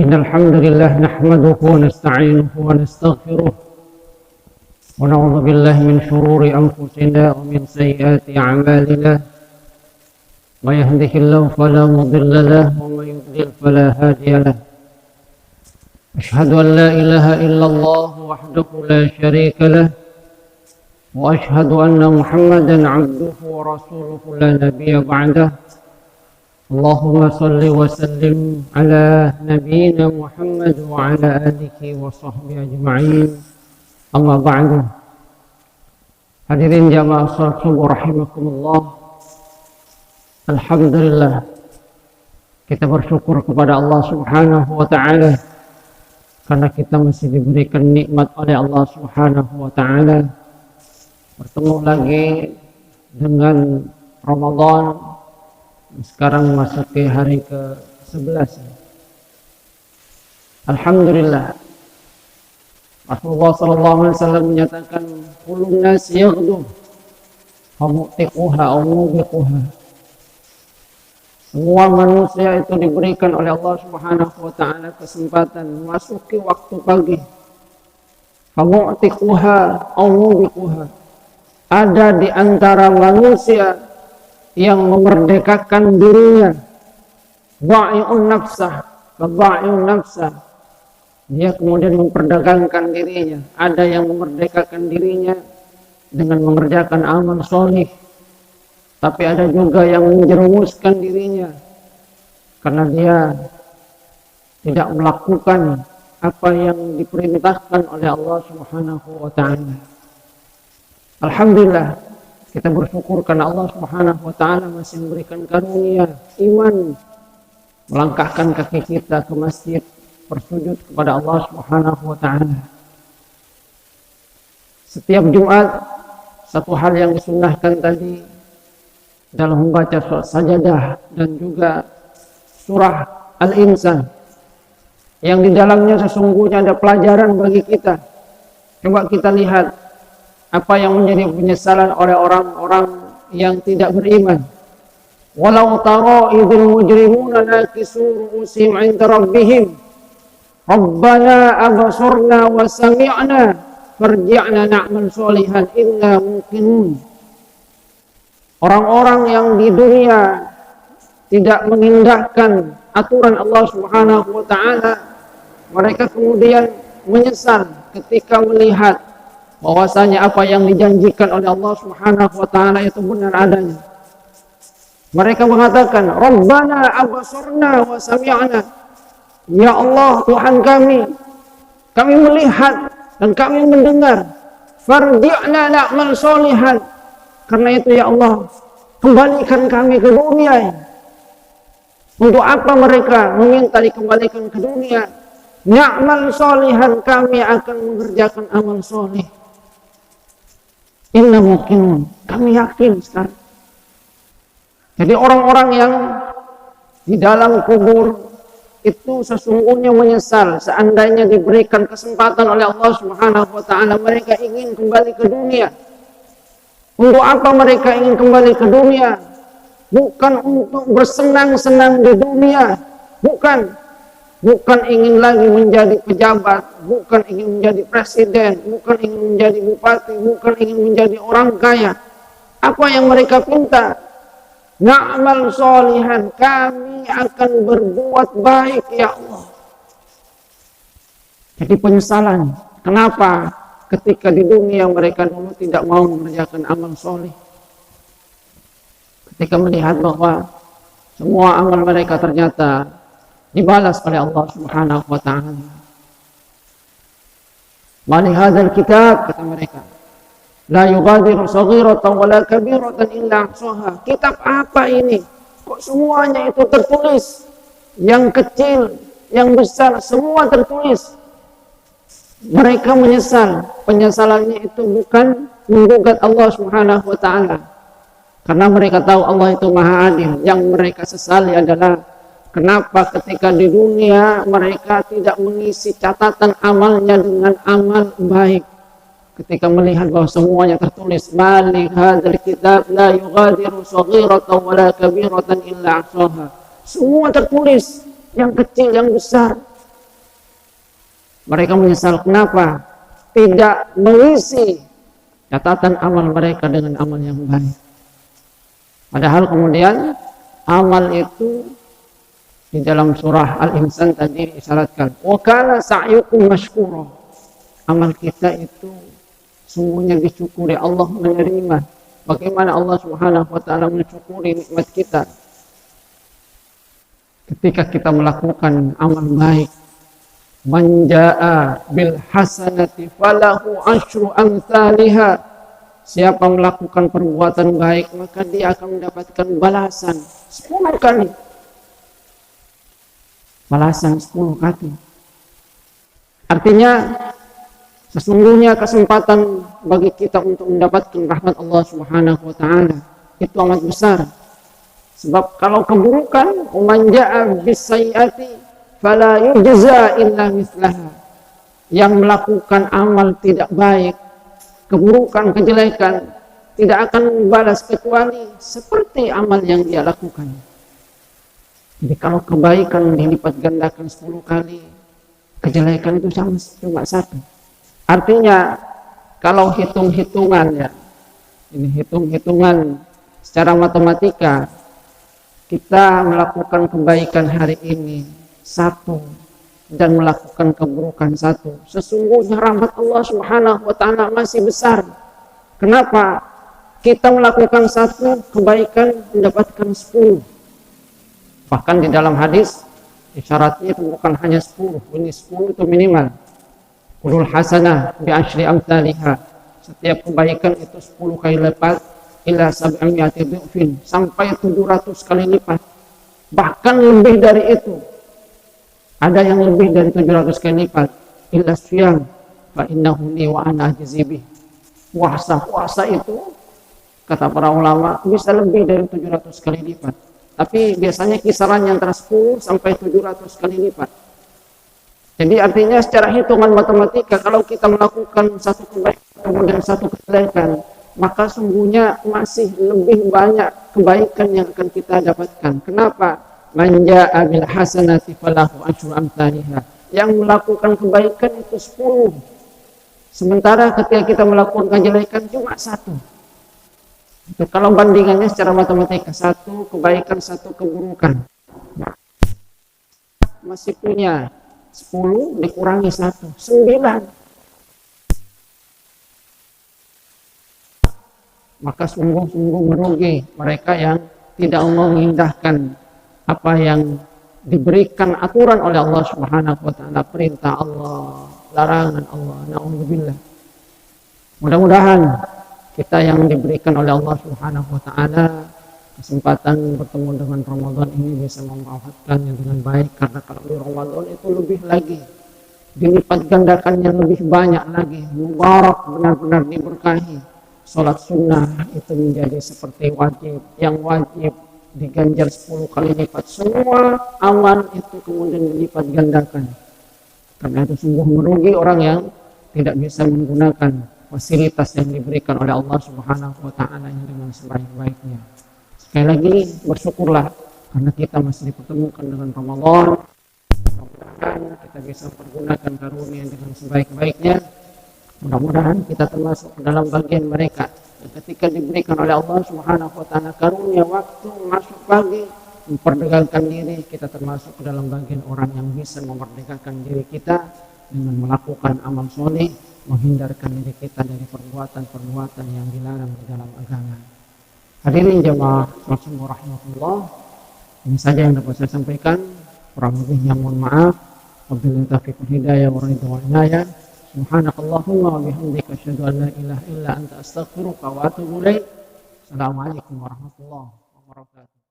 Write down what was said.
إن الحمد لله نحمده ونستعينه ونستغفره ونعوذ بالله من شرور أنفسنا ومن سيئات أعمالنا. من يهده الله فلا مضل له ومن يضلل فلا هادي له. أشهد أن لا إله إلا الله وحده لا شريك له وأشهد أن محمدا عبده ورسوله لا نبي بعده. اللهم صل وسلم على نبينا محمد وعلى آله وصحبه أجمعين. Amma ba'du. Hadirin jamaah salat subuh rahimakumullah. Alhamdulillah, kita bersyukur kepada Allah Subhanahu wa taala karena kita masih diberikan nikmat oleh Allah Subhanahu wa taala bertemu lagi dengan Ramadan. Sekarang masuk ke hari ke-11. Alhamdulillah, Rasulullah SAW menyatakan kulun nas yaghdu famu'tiquha aw mubiquha. Semua manusia itu diberikan oleh Allah Subhanahu wa taala kesempatan memasuki waktu pagi. Famu'tiquha aw mubiquha. Ada di antara manusia yang memerdekakan dirinya. Dha'i'un nafsah, dha'i'un nafsah. Dia kemudian memperdagangkan dirinya. Ada yang memerdekakan dirinya dengan mengerjakan amal soleh, tapi ada juga yang menjerumuskan dirinya karena dia tidak melakukan apa yang diperintahkan oleh Allah Subhanahu wa taala. Alhamdulillah, kita bersyukur karena Allah Subhanahu wa taala masih memberikan karunia iman, melangkahkan kaki kita ke masjid bersujud kepada Allah Subhanahu wa taala. Setiap Jumat, satu hal yang disunnahkan tadi dalam membaca surah Sajadah dan juga surah Al-Insan yang di dalamnya sesungguhnya ada pelajaran bagi kita. Coba kita lihat apa yang menjadi penyesalan oleh orang-orang yang tidak beriman. Walau tara idzil mujrimuna nakisu ru'usihim 'inda rabbihim Rabbana absurna wa sami'na farji'na na'mal sholihan inna muqinun. Orang-orang yang di dunia tidak mengindahkan aturan Allah Subhanahu wa taala, mereka kemudian menyesal ketika melihat bahwasanya apa yang dijanjikan oleh Allah Subhanahu wa taala itu benar adanya. Mereka mengatakan, Rabbana absurna wa sami'na. Ya Allah, Tuhan kami melihat dan kami mendengar. Farji'na na'mal sholihan. Karena itu ya Allah, kembalikan kami ke dunia. Untuk apa mereka meminta dikembalikan ke dunia? Na'mal sholihan, kami akan mengerjakan amal soleh. Inna muqinun, kami yakin sekarang. Jadi orang-orang yang di dalam kubur itu sesungguhnya menyesal. Seandainya diberikan kesempatan oleh Allah Subhanahu wa taala, mereka ingin kembali ke dunia. Untuk apa mereka ingin kembali ke dunia? Bukan untuk bersenang-senang di dunia, bukan ingin lagi menjadi pejabat, bukan ingin menjadi presiden, bukan ingin menjadi bupati, bukan ingin menjadi orang kaya. Apa yang mereka minta? Na'mal sholihan, kami akan berbuat baik ya Allah. Jadi penyesalan. Kenapa? Ketika di dunia mereka dulu tidak mau mengerjakan amal soleh. Ketika melihat bahwa semua amal mereka ternyata dibalas oleh Allah Subhanahu wa taala. Mali hadzal kitab, kata mereka, la yughadiru saghiratan wala kabiratan illa ahsaha. Kitab apa ini? Kok semuanya itu tertulis? Yang kecil, yang besar, semua tertulis. Mereka menyesal. Penyesalannya itu bukan menggugat Allah Subhanahu wa taala, karena mereka tahu Allah itu Maha Adil. Yang mereka sesali adalah kenapa ketika di dunia mereka tidak mengisi catatan amalnya dengan amal baik. Ketika melihat bahwa semuanya tertulis, mali hadzal kitab la yughadiru saghiratan wala kabiratan illa ahsaha. Semua tertulis, yang kecil, yang besar. Mereka menyesal kenapa tidak mengisi catatan amal mereka dengan amal yang baik. Padahal kemudian amal itu di dalam surah Al-Insan tadi disyaratkan, wa kana sa'yukum mashkura. Amal kita itu sungguhnya disyukuri, Allah menerima. Bagaimana Allah Subhanahu wa taala mensyukuri nikmat kita? Ketika kita melakukan amal baik, man jaa bil hasanati falahu asyru amsalha. Siapa melakukan perbuatan baik, maka dia akan mendapatkan balasan 10 kali. Balasan 10 kali. Artinya sesungguhnya kesempatan bagi kita untuk mendapatkan rahmat Allah Subhanahu wa taala itu amat besar. Sebab kalau keburukan, man jaa bis sayyiati fala yujza illa mithlaha. Yang melakukan amal tidak baik, keburukan, kejelekan, tidak akan membalas kecuali seperti amal yang dia lakukan. Jadi kalau kebaikan dilipat gandakan 10 kali, kejelekan itu cuma 1. Artinya kalau hitung-hitungan ya, ini hitung-hitungan secara matematika, kita melakukan kebaikan hari ini 1 dan melakukan keburukan 1, sesungguhnya rahmat Allah Subhanahu wa taala masih besar. Kenapa? Kita melakukan 1 kebaikan mendapatkan 10. Bahkan di dalam hadis isyaratnya itu bukan hanya 10, ini 10 itu minimal. Kulul hasanah bi asyri amsalha. Setiap kebaikan itu 10 kali lipat, ila 700 dhifin, sampai 700 kali lipat. Bahkan lebih dari itu. Ada yang lebih dari 700 kali lipat. Illa siyam fa innahu li wa ana ajzi bih. Puasa itu kata para ulama bisa lebih dari 700 kali lipat. Tapi biasanya kisarannya antara 10 sampai 700 kali lipat. Jadi artinya secara hitungan matematika, kalau kita melakukan 1 kebaikan kemudian 1 kejelekan, maka sungguhnya masih lebih banyak kebaikan yang akan kita dapatkan. Kenapa? Man jaa bil hasanati falahu asyru amsalha. Yang melakukan kebaikan itu 10. Sementara ketika kita melakukan kejelekan cuma 1. Itu kalau bandingannya secara matematika, 1 kebaikan 1 keburukan. Masih punya 10 dikurangi 1, 9. Maka sungguh-sungguh merugi mereka yang tidak mengindahkan apa yang diberikan aturan oleh Allah Subhanahu wa taala, perintah Allah, larangan Allah. Na'udzubillah. Mudah-mudahan kita yang diberikan oleh Allah Subhanahu wa taala kesempatan bertemu dengan Ramadan ini bisa memanfaatkannya dengan baik, karena kalau di Ramadan itu lebih lagi dilipat gandakannya, lebih banyak lagi, mubarak, benar-benar diberkahi. Salat sunnah itu menjadi seperti wajib, yang wajib diganjar 10 kali lipat. Semua amal itu kemudian dilipat gandakan. Karena itu sungguh merugi orang yang tidak bisa menggunakan fasilitas yang diberikan oleh Allah Subhanahu wa taala dengan sebaik-baiknya. Sekali lagi bersyukurlah karena kita masih dipertemukan dengan Ramadan. Mudah-mudahan kita bisa pergunakan karunia dengan sebaik-baiknya. Mudah-mudahan kita termasuk dalam bagian mereka yang ketika diberikan oleh Allah Subhanahu wa taala karunia waktu masuk pagi memperdagangkan diri, kita termasuk dalam bagian orang yang bisa memerdekakan diri kita dengan melakukan amal soleh, menghindarkan diri kita dari perbuatan-perbuatan yang dilarang di dalam agama. Hadirin jamaah rahmatullah, ini saja yang dapat saya sampaikan. Kurang lebihnya mohon maaf. Wabillahi taufiq wal hidayah wa ridha wal inayah. Subhanakallahumma wa bihamdika asyhadu an la ilaha illa anta astaghfiruka wa atubu ilaik. Assalamualaikum warahmatullahi wabarakatuh.